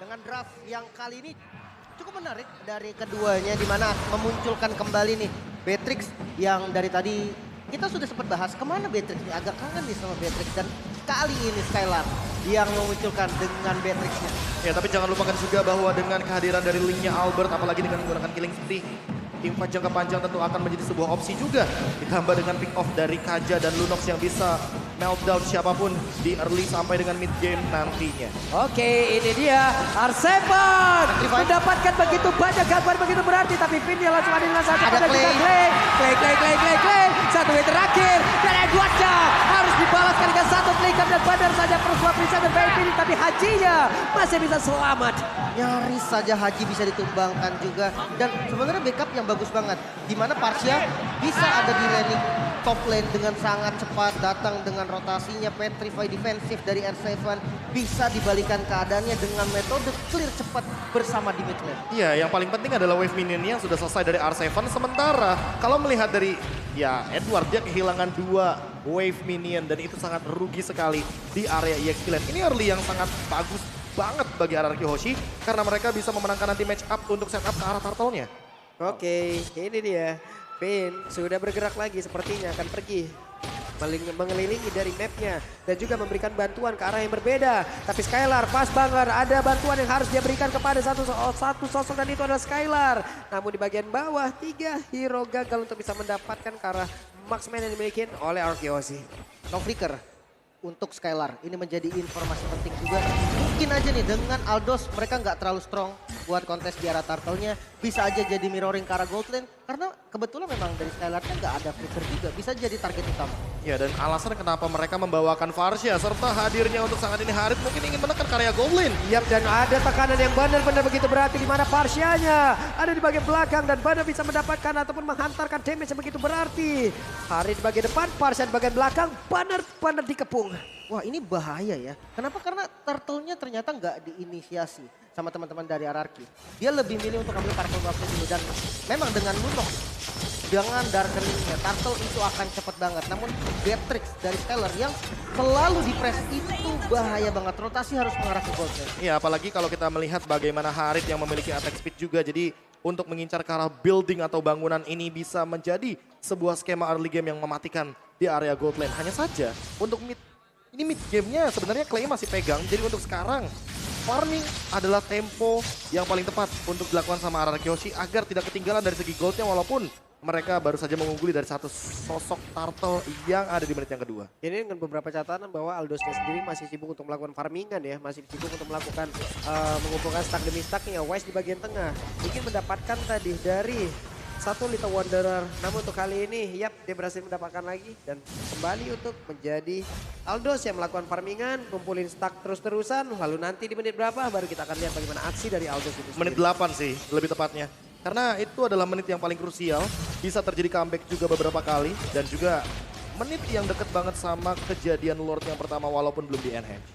Dengan draft yang kali ini cukup menarik dari keduanya, di mana memunculkan kembali nih Beatrix yang dari tadi kita sudah sempat bahas kemana Beatrix nih, agak kangen nih sama Beatrix, dan kali ini Skylar yang memunculkan dengan Beatrixnya. Ya, tapi jangan lupakan juga bahwa dengan kehadiran dari linknya Albert, apalagi dengan menggunakan killing spree, teamfight jangka panjang tentu akan menjadi sebuah opsi juga. Ditambah dengan pick off dari Kaja dan Lunox yang bisa meltdown siapapun di early sampai dengan mid game nantinya. Oke, ini dia R7 mendapatkan begitu banyak gambar begitu berarti, tapi Vin dia langsung ada dengan satu Ada pada juga Clay. Satu menit terakhir dan Edwardnya harus dibalaskan dengan satu flicker dan benar saja persuap bisa dan Vin, tapi Hajinya masih bisa selamat. Nyaris saja Haji bisa ditumbangkan juga, dan sebenarnya backup yang bagus banget, di mana Parsia bisa ada di laning top lane dengan sangat cepat, datang dengan rotasinya petrify defensif dari R7, bisa dibalikan keadaannya dengan metode clear cepat bersama di mid lane. Iya, yang paling penting adalah wave minion yang sudah selesai dari R7. Sementara kalau melihat dari Edward, dia kehilangan 2 wave minion dan itu sangat rugi sekali di area EXP lane. Ini early yang sangat bagus banget bagi RRQ Hoshi karena mereka bisa memenangkan nanti match up untuk setup ke arah turtle-nya. Oke, ini dia. Vin sudah bergerak lagi, sepertinya akan pergi mengelilingi dari mapnya dan juga memberikan bantuan ke arah yang berbeda. Tapi Skylar pas banget, ada bantuan yang harus dia berikan kepada satu sosok dan itu adalah Skylar. Namun di bagian bawah 3 hero gagal untuk bisa mendapatkan ke arah marksman yang dimiliki oleh Arkeosi. No flicker untuk Skylar, ini menjadi informasi penting juga. Mungkin aja nih dengan Aldos mereka nggak terlalu strong buat kontes di arah turtle-nya, bisa aja jadi mirroring ke arah gold lane karena kebetulan memang dari Skylar-nya nggak ada flicker juga, bisa jadi target utama. Ya, dan alasan kenapa mereka membawakan Varsha serta hadirnya untuk saat ini Harit mungkin ingin menekan karya gold lane. Yap, dan ada tekanan yang benar-benar begitu berarti di mana Parsianya ada di bagian belakang dan benar bisa mendapatkan ataupun menghantarkan damage yang begitu berarti. Hari di bagian depan, Parsia di bagian belakang, benar-benar dikepung. Wah, ini bahaya ya. Kenapa? Karena turtle-nya ternyata nggak diinisiasi sama teman-teman dari RRQ. Dia lebih milih untuk ambil turtle buff dulu, dan memang dengan Lunox, dengan darkeningnya, turtle itu akan cepet banget. Namun Beatrix dari Skylar yang selalu di press itu bahaya banget. Rotasi harus mengarah ke gold lane. Ya, apalagi kalau kita melihat bagaimana Harit yang memiliki attack speed juga. Jadi untuk mengincar ke arah building atau bangunan ini bisa menjadi sebuah skema early game yang mematikan di area gold lane. Hanya saja untuk mid gamenya sebenarnya Clay masih pegang. Jadi untuk sekarang farming adalah tempo yang paling tepat untuk dilakukan sama RRQ Hoshi agar tidak ketinggalan dari segi goldnya, walaupun mereka baru saja mengungguli dari satu sosok turtle yang ada di menit yang kedua. Ini dengan beberapa catatan bahwa Aldosnya sendiri masih sibuk untuk melakukan farmingan ya. Masih sibuk untuk melakukan mengumpulkan stack demi stacknya. Wise di bagian tengah ingin mendapatkan tadi dari satu Little Wanderer. Namun untuk kali ini, dia berhasil mendapatkan lagi dan kembali untuk menjadi Aldos yang melakukan farmingan, kumpulin stack terus-terusan. Lalu nanti di menit berapa baru kita akan lihat bagaimana aksi dari Aldos itu sendiri. Menit 8 sih lebih tepatnya. Karena itu adalah menit yang paling krusial. Bisa terjadi comeback juga beberapa kali. Dan juga menit yang deket banget sama kejadian Lord yang pertama walaupun belum di enhance.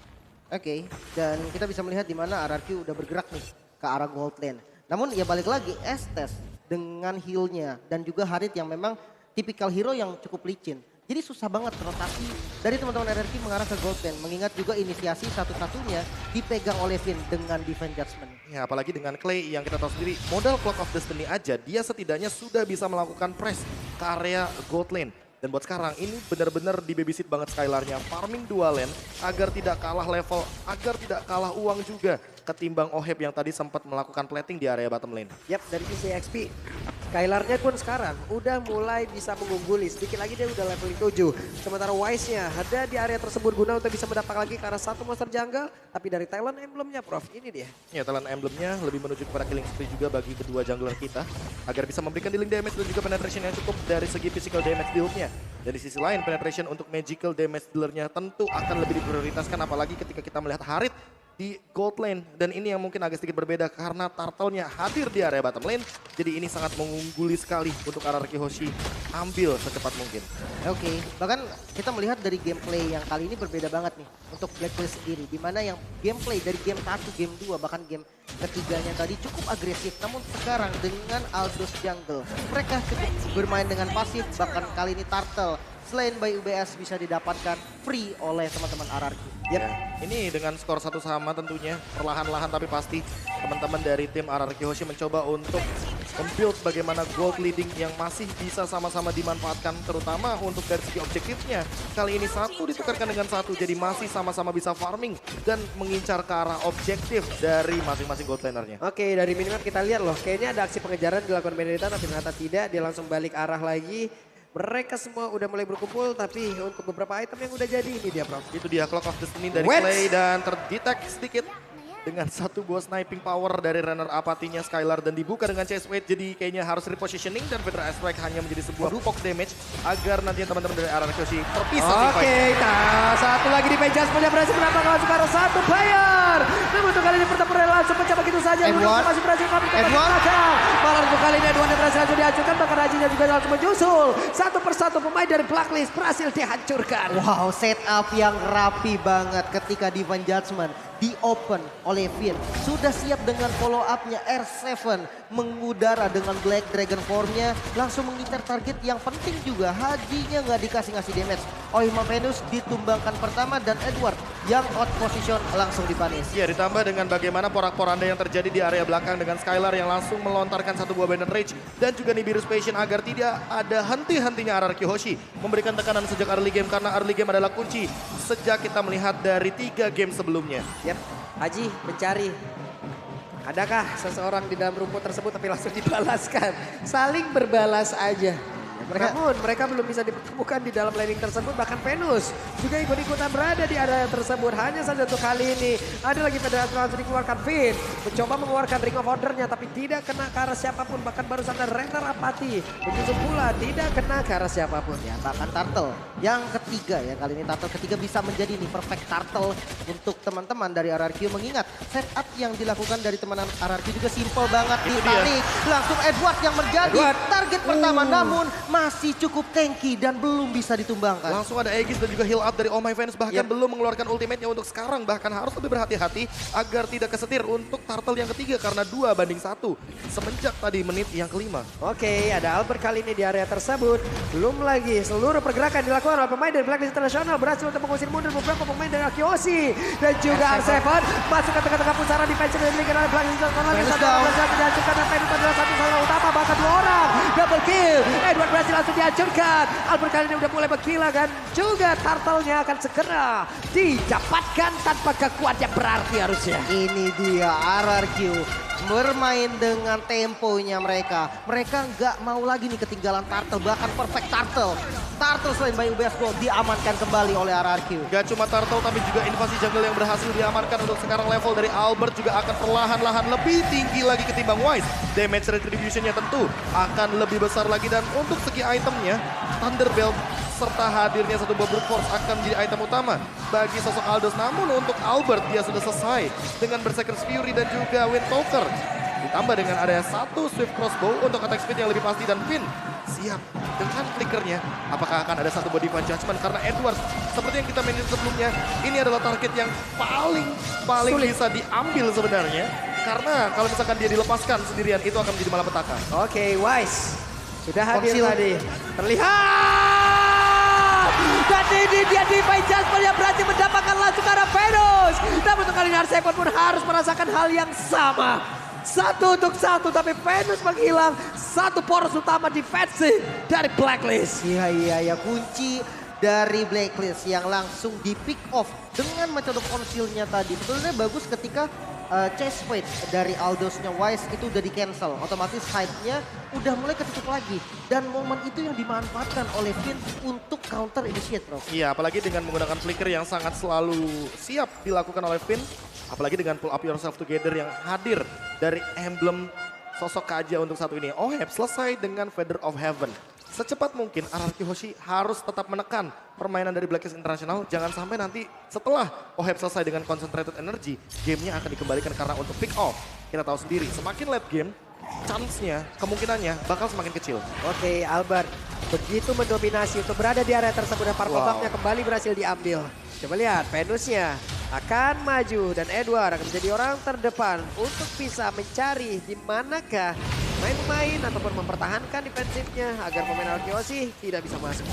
Oke, dan kita bisa melihat di mana RRQ udah bergerak nih ke arah gold lane. Namun ya balik lagi, Estes dengan heal-nya dan juga Harit yang memang tipikal hero yang cukup licin. Jadi susah banget rotasi dari teman-teman RRQ mengarah ke gold lane. Mengingat juga inisiasi satu-satunya dipegang oleh Vin dengan Divine Judgment. Ya, apalagi dengan Clay yang kita tahu sendiri modal Clock of Destiny aja dia setidaknya sudah bisa melakukan press ke area gold lane. Dan buat sekarang ini benar-benar di babysit banget Skylar-nya. Farming 2 lane agar tidak kalah level, agar tidak kalah uang juga ketimbang Oheb yang tadi sempat melakukan plating di area bottom lane. Yap, dari sisi XP, Skylar-nya pun sekarang udah mulai bisa mengungguli. Sedikit lagi dia udah level 7. Sementara Wise-nya ada di area tersebut guna untuk bisa mendapat lagi ke arah satu monster jungle. Tapi dari talent emblemnya Prof, ini dia. Ya, talent emblemnya lebih menuju kepada killing spree juga bagi kedua jungler kita. Agar bisa memberikan dealing damage dan juga penetration yang cukup dari segi physical damage build-nya. Dan di sisi lain penetration untuk magical damage dealer-nya tentu akan lebih diprioritaskan. Apalagi ketika kita melihat Harit di gold lane. Dan ini yang mungkin agak sedikit berbeda karena turtle-nya hadir di area bottom lane. Jadi ini sangat mengungguli sekali untuk RRQ Hoshi ambil secepat mungkin. Oke, bahkan kita melihat dari gameplay yang kali ini berbeda banget nih untuk Blacklist sendiri. Dimana yang gameplay dari game 1, game 2, bahkan game ketiganya tadi cukup agresif. Namun sekarang dengan Aldos Jungle, mereka cukup bermain dengan pasif. Bahkan kali ini Turtle selain by UBS bisa didapatkan free oleh teman-teman RRQ. Yep. Ya, ini dengan skor satu sama tentunya perlahan-lahan tapi pasti teman-teman dari tim RRQ Hoshi mencoba untuk membuild bagaimana gold leading yang masih bisa sama-sama dimanfaatkan terutama untuk dari segi objektifnya. Kali ini satu ditukarkan dengan satu jadi masih sama-sama bisa farming dan mengincar ke arah objektif dari masing-masing gold lanernya. Oke, dari minimap kita lihat loh, kayaknya ada aksi pengejaran dilakukan Benedetta tapi ternyata tidak, dia langsung balik arah lagi. Mereka semua udah mulai berkumpul, tapi untuk beberapa item yang udah jadi ini dia, Prof. Itu dia Clock of Destiny dari Wets. Clay dan terdetek sedikit dengan satu buah sniping power dari runner apatinya Skylar dan dibuka dengan chase weight, jadi kayaknya harus repositioning dan Federal Strike hanya menjadi sebuah box damage agar nanti teman-teman dari RRQ Hoshi terpisah tim Oke, fight. nah satu lagi di Pejas punya berhasil mendapatkan langsung ke arah satu player. Namun untuk kali ini pertempuran langsung pecah begitu saja. Edward. Masih berhasil kabur ke Edward. belakang. Malah untuk kali ini Edward yang berhasil langsung dihancurkan, bahkan Rajinya juga langsung menyusul. Satu persatu pemain dari Blacklist berhasil dihancurkan. Wow, setup yang rapi banget ketika Divine Judgment di open oleh Finn. Sudah siap dengan follow up-nya R7 mengudara dengan Black Dragon Form-nya. Langsung mengincar target yang penting juga. Hajinya nggak dikasih ngasih damage. Oima Venus ditumbangkan pertama dan Edward yang out position langsung dipanis. Ya, ditambah dengan bagaimana porak-poranda yang terjadi di area belakang dengan Skylar yang langsung melontarkan satu buah Bandit Rage dan juga Nibiru's Passion agar tidak ada henti-hentinya RRQ Hoshi memberikan tekanan sejak early game karena early game adalah kunci sejak kita melihat dari 3 game sebelumnya. Yap, Haji mencari. Adakah seseorang di dalam rumput tersebut tapi langsung dibalaskan. Saling berbalas aja. Namun mereka belum bisa dipertemukan di dalam laning tersebut. Bahkan Venus juga ikut-ikutan berada di area tersebut. Hanya saja untuk kali ini ada lagi Federasi langsung dikeluarkan. Finn mencoba mengeluarkan Ring of Order-nya tapi tidak kena ke arah siapapun. Bahkan barusan ada Renner Apati menyusul pula tidak kena ke arah siapapun. Ya, bahkan Turtle yang ketiga ya, kali ini Turtle ketiga bisa menjadi nih perfect Turtle untuk teman-teman dari RRQ, mengingat setup yang dilakukan dari teman RRQ juga simple banget, ditarik langsung Edward yang menjadi Edward. target pertama, namun masih cukup tanky dan belum bisa ditumbangkan. Langsung ada Aegis dan juga heal up dari Oh My Fans bahkan belum mengeluarkan ultimate-nya untuk sekarang. Bahkan harus lebih berhati-hati agar tidak kesetir untuk Turtle yang ketiga karena 2-1 semenjak tadi menit yang kelima. Oke, ada Albert kali ini di area tersebut. Belum lagi seluruh pergerakan dilakukan oleh pemain dari Blacklist International berhasil untuk mengusir mundur beberapa pemain dari Akiosi. Dan juga R7 masuk ke tengah-tengah pusaran defense yang dimiliki oleh Blacklist International. Satu orang berhasil dihancurkan dan Venus adalah satu salah utama, bahkan 2 orang. Double kill, Edward berhasil langsung dihancurkan. Albert kali ini udah mulai berkilah kan. Juga Turtle-nya akan segera didapatkan tanpa kekuatan yang berarti harusnya. Ini dia RRQ bermain dengan temponya mereka. Mereka nggak mau lagi nih ketinggalan Turtle, bahkan perfect Turtle. Turtle selain by UBS Gold diamankan kembali oleh RRQ. Gak cuma Turtle tapi juga invasi jungle yang berhasil diamankan untuk sekarang. Level dari Albert juga akan perlahan-lahan lebih tinggi lagi ketimbang Wise. Damage retribution-nya tentu akan lebih besar lagi dan untuk segi itemnya Thunderbelt serta hadirnya satu buah Brute Force akan menjadi item utama bagi sosok Aldos. Namun untuk Albert dia sudah selesai dengan Berserker's Fury dan juga Windtalker. Ditambah dengan ada satu Swift Crossbow untuk attack speed yang lebih pasti dan Finn siap dengan flickernya. Apakah akan ada satu buah Divine Judgment karena Edward seperti yang kita mainin sebelumnya ini adalah target yang paling Sulit. bisa diambil sebenarnya. Karena kalau misalkan dia dilepaskan sendirian itu akan menjadi malapetaka. Oke, Wise sudah hadir Konsil. tadi. Terlihat. Dan ini dia Divine Judgment yang berhasil mendapatkan langsung ke arah Venus. Namun untuk kali ini R7 pun harus merasakan hal yang sama. 1 untuk 1 tapi Venus menghilang satu poros utama defensif dari Blacklist. Iya, kunci dari Blacklist yang langsung di pick off dengan metode konsilnya tadi. Betulnya bagus ketika chase weight dari Aldosnya Wise itu udah di cancel. Otomatis hype-nya udah mulai ketutup lagi. Dan momen itu yang dimanfaatkan oleh Finn untuk counter initiate, bro. Iya, apalagi dengan menggunakan flicker yang sangat selalu siap dilakukan oleh Finn. Apalagi dengan pull up yourself together yang hadir dari emblem sosok Kaja untuk satu ini. Oheb selesai dengan Feather of Heaven. Secepat mungkin RRQ Hoshi harus tetap menekan permainan dari Blacklist International. Jangan sampai nanti setelah Oheb selesai dengan concentrated energy, gamenya akan dikembalikan karena untuk pick off. Kita tahu sendiri, semakin late game, chance-nya, kemungkinannya bakal semakin kecil. Oke, Albert begitu mendominasi untuk berada di area tersebut dan Purple Buff-nya kembali berhasil diambil. Coba lihat, Venusnya akan maju dan Edward akan menjadi orang terdepan untuk bisa mencari di manakah main-main ataupun mempertahankan defensifnya agar pemain Arkeosi tidak bisa masuk.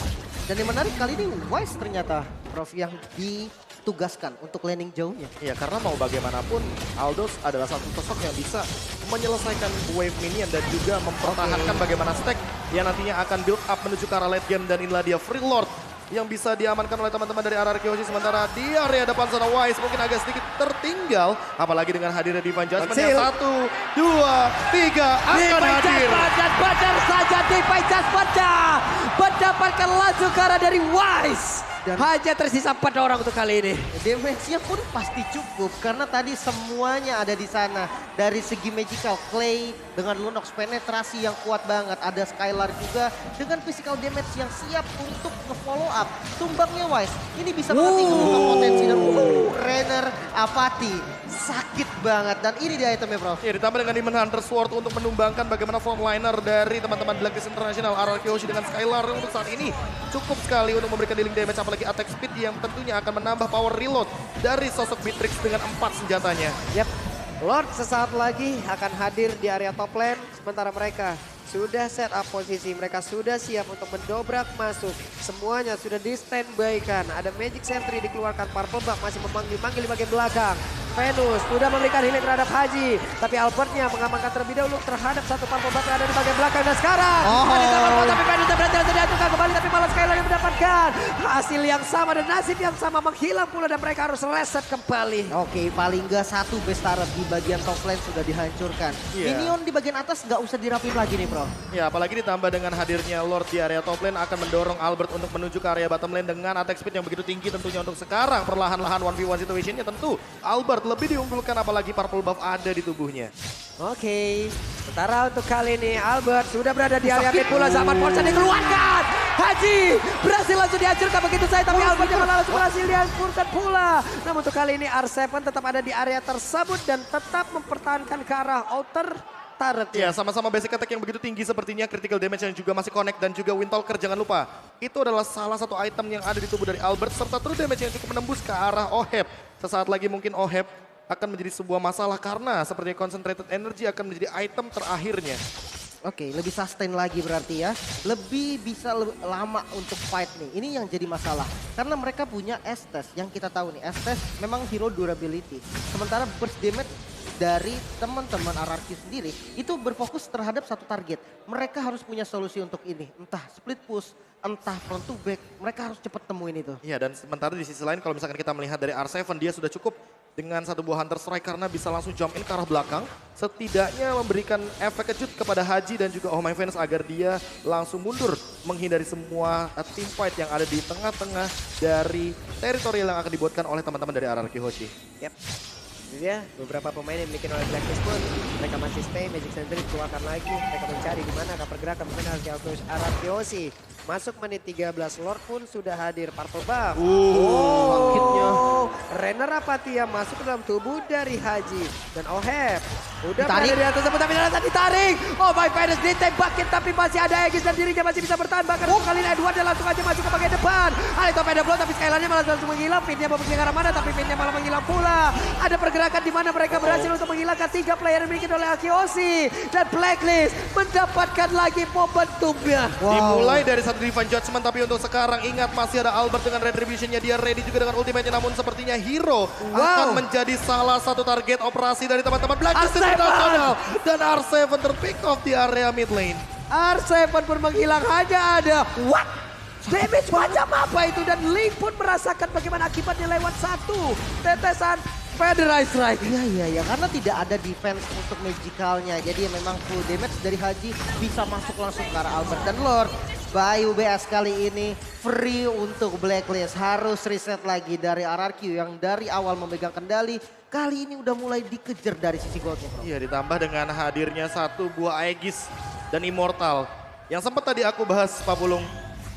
Dan yang menarik kali ini Wise ternyata Prof yang ditugaskan untuk landing jauhnya. Iya, karena mau bagaimanapun Aldos adalah satu sosok yang bisa menyelesaikan wave minion dan juga mempertahankan bagaimana stack yang nantinya akan build up menuju ke arah late game. Dan inilah dia Free Lord yang bisa diamankan oleh teman-teman dari RRQ Hoshi. Sementara di area depan sana Wise mungkin agak sedikit tertinggal. Apalagi dengan hadirnya Divine Judgment yang 1, 2, 3 akan hadir. Dan benar saja Divine Judgment mendapatkan langsung ke arah dari Wise. Dan hanya tersisa 4 orang untuk kali ini. damage-nya pun pasti cukup karena tadi semuanya ada di sana. Dari segi magical, Clay dengan Lunox penetrasi yang kuat banget. Ada Skylar juga dengan physical damage yang siap untuk nge-follow up. Tumbangnya Wise, ini bisa banget membuka potensi dan Renner Apati. Sakit banget dan ini dia itemnya Prof. Ya, ditambah dengan Demon Hunter Sword untuk menumbangkan bagaimana frontliner dari teman-teman Blacklist International RRQ Hoshi dengan Skylar untuk saat ini cukup sekali untuk memberikan dealing damage, apalagi attack speed yang tentunya akan menambah power reload dari sosok Beatrix dengan 4 senjatanya. Yap, Lord sesaat lagi akan hadir di area top lane, sementara mereka sudah set up posisi, mereka sudah siap untuk mendobrak masuk. Semuanya sudah di standby kan. Ada Magic Sentry dikeluarkan, Purple Buff masih memanggil di bagian belakang. Venus sudah memberikan healing terhadap Haji, tapi Albertnya mengamankan terlebih dahulu terhadap satu Purple Buff yang ada di bagian belakang. Dan sekarang wanita Purple, tapi Venus berhasil diaturkan kembali, tapi malah Skylar yang mendapatkan hasil yang sama dan nasib yang sama, menghilang pula dan mereka harus reset kembali. Oke, paling nggak satu base turret di bagian top lane sudah dihancurkan. Iya. Minion di bagian atas nggak usah dirapin lagi nih Prof. Ya, apalagi ditambah dengan hadirnya Lord di area top lane akan mendorong Albert untuk menuju ke area bottom lane dengan attack speed yang begitu tinggi tentunya untuk sekarang. Perlahan-lahan 1v1 situationnya tentu Albert lebih diunggulkan, apalagi purple buff ada di tubuhnya. Oke, sementara untuk kali ini Albert sudah berada di area mid pula, zaman Fortune dikeluarkan. Haji berhasil langsung dihancurkan begitu saja, tapi Albert yang langsung berhasil dihancurkan pula. Namun untuk kali ini R7 tetap ada di area tersebut dan tetap mempertahankan ke arah outer turret. Ya, sama-sama basic attack yang begitu tinggi sepertinya, critical damage yang juga masih connect dan juga Windtalker jangan lupa. Itu adalah salah satu item yang ada di tubuh dari Albert serta true damage yang cukup menembus ke arah Oheb. Sesaat lagi mungkin Oheb akan menjadi sebuah masalah karena sepertinya concentrated energy akan menjadi item terakhirnya. Oke, lebih sustain lagi berarti ya. Lebih bisa lama untuk fight nih. Ini yang jadi masalah. Karena mereka punya Estes. Yang kita tahu nih, Estes memang hero durability. Sementara burst damage dari teman-teman RRQ sendiri itu berfokus terhadap satu target. Mereka harus punya solusi untuk ini. Entah split push, entah front to back. Mereka harus cepat temuin itu. Iya, dan sementara di sisi lain kalau misalkan kita melihat dari R7, dia sudah cukup dengan satu buah Hunter Strike karena bisa langsung jump in ke arah belakang. Setidaknya memberikan efek kejut kepada Haji dan juga Oh My Venus agar dia langsung mundur menghindari semua team fight yang ada di tengah-tengah dari teritorial yang akan dibuatkan oleh teman-teman dari RRQ Hoshi. Yap. Ini dia beberapa pemain yang dimiliki oleh Blacklist pun mereka masih stay, Magic Sentry keluarkan lagi, mereka mencari di mana akan pergerakan pemain RRQ Hoshi. Masuk menit 13, Lord pun sudah hadir, Purple Buff. Sakitnya. Renner Apati yang masuk ke dalam tubuh dari Haji. Dan Oheb udah Ditarik. berada di atas tersebut tapi ternyata ditarik. Oh my Venus ditembakin tapi masih ada Aegis dan dirinya masih bisa bertahan. Bahkan kali ini Edward dan langsung aja masuk ke bagian depan. Alito Pedro blow tapi Skylarnya malah langsung menghilang. Pinnya mau pergi ke arah mana tapi pinnya malah menghilang pula. Ada pergerakan di mana mereka berhasil untuk menghilangkan 3 player yang dimiliki oleh Akiosi. Dan Blacklist mendapatkan lagi momentumnya. Dimulai dari satu Divine Judgment, tapi untuk sekarang ingat masih ada Albert dengan Retribution-nya. Dia ready juga dengan ultimate-nya, namun sepertinya Hero akan menjadi salah satu target operasi dari teman-teman Blacklist International. Dan R7 terpick off di area mid lane. R7 pun menghilang, hanya ada what? Damage macam apa itu? Dan Link pun merasakan bagaimana akibatnya lewat satu tetesan Federal Strike. Iya, karena tidak ada defense untuk magicalnya. Jadi memang full damage dari Haji bisa masuk langsung ke arah Albert dan Lord. Bayu BS kali ini free untuk Blacklist. Harus reset lagi dari RRQ yang dari awal memegang kendali. Kali ini udah mulai dikejar dari sisi goldnya, bro. Iya, ditambah dengan hadirnya satu buah Aegis dan Immortal. Yang sempat tadi aku bahas, Pak Pulung.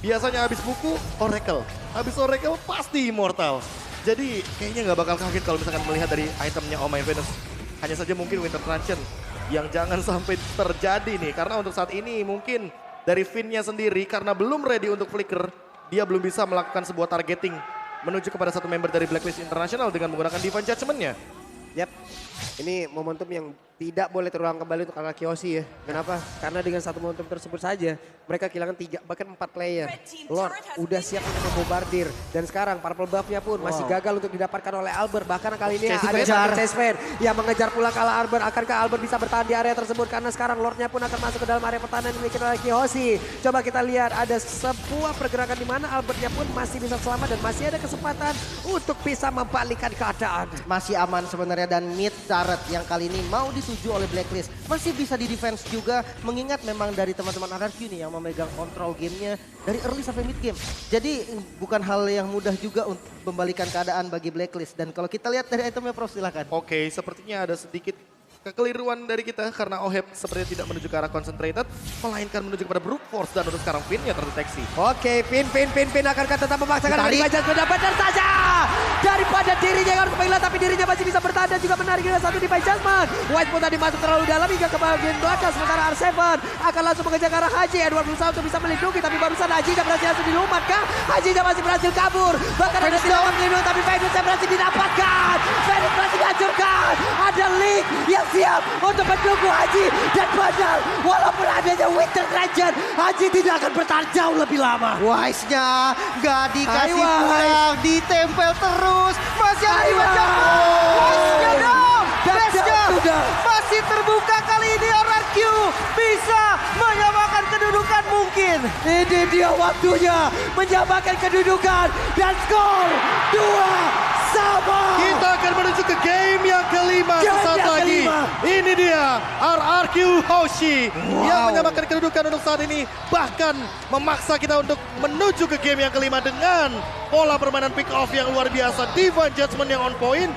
Biasanya habis buku, Oracle. Habis Oracle pasti Immortal. Jadi kayaknya nggak bakal kaget kalau misalkan melihat dari itemnya Oh My Venus. Hanya saja mungkin Winter Truncheon yang jangan sampai terjadi nih. Karena untuk saat ini mungkin dari Finn-nya sendiri karena belum ready untuk flicker. Dia belum bisa melakukan sebuah targeting menuju kepada satu member dari Blacklist International dengan menggunakan Divine Judgment-nya. Yap. Ini momentum yang tidak boleh terulang kembali untuk Araki Hoshi ya. Kenapa? Karena dengan satu momentum tersebut saja mereka kehilangan 3 bahkan 4 player. Lord udah siap untuk membombardir dan sekarang purple buff-nya pun masih gagal untuk didapatkan oleh Albert. Bahkan kali ini ada satu Chessman yang mengejar pula kalah Albert. Akankah Albert bisa bertahan di area tersebut karena sekarang Lord-nya pun akan masuk ke dalam area pertahanan yang dimiliki oleh Araki Hoshi. Coba kita lihat ada sebuah pergerakan di mana Albert-nya pun masih bisa selamat dan masih ada kesempatan untuk bisa membalikkan keadaan. Masih aman sebenarnya dan mid turret yang kali ini mau dituju oleh Blacklist. Masih bisa di defense juga mengingat memang dari teman-teman RRQ nih yang memegang kontrol gamenya dari early sampai mid game. Jadi bukan hal yang mudah juga untuk membalikan keadaan bagi Blacklist. Dan kalau kita lihat dari itemnya Prof silakan. Oke, sepertinya ada sedikit kekeliruan dari kita karena Oheb sepertinya tidak menuju ke arah concentrated, melainkan menuju kepada brute force dan untuk sekarang Finn-nya terdeteksi. Oke, Pin akankah tetap memaksakan Ditarik. Bajas benar-benar saja. Daripada dirinya yang harus kehilangan tapi dirinya masih bisa bertahan dan juga menarik dengan satu di Jasmine. White pun tadi masuk terlalu dalam hingga ke bagian belakang sementara R7 akan langsung mengejar ke arah Haji. Edward berusaha untuk bisa melindungi tapi barusan Haji tidak berhasil langsung dilumat kah? Haji masih berhasil kabur. Bahkan ada tindakan melindungi tapi Venus berhasil didapatkan. Venus berhasil dihancurkan. Ada Link yang siap untuk menunggu Haji dan padahal walaupun adanya Winter Dragon, Haji tidak akan bertahan jauh lebih lama. Wise-nya nggak dikasih Ayo, pulang, ditempel terus. Masih ada Ayo. Wise-nya dong. Base-nya Sudah. masih terbuka kali ini RRQ. Bisa menyamakan kedudukan mungkin. Ini dia waktunya menyamakan kedudukan dan skor 2-sama. Kita akan menuju ke game yang kelima Game sesaat yang lagi. kelima. Ini dia RRQ Hoshi yang menyamakan kedudukan untuk saat ini. Bahkan memaksa kita untuk menuju ke game yang kelima dengan pola permainan pick off yang luar biasa. Divine Judgment yang on point.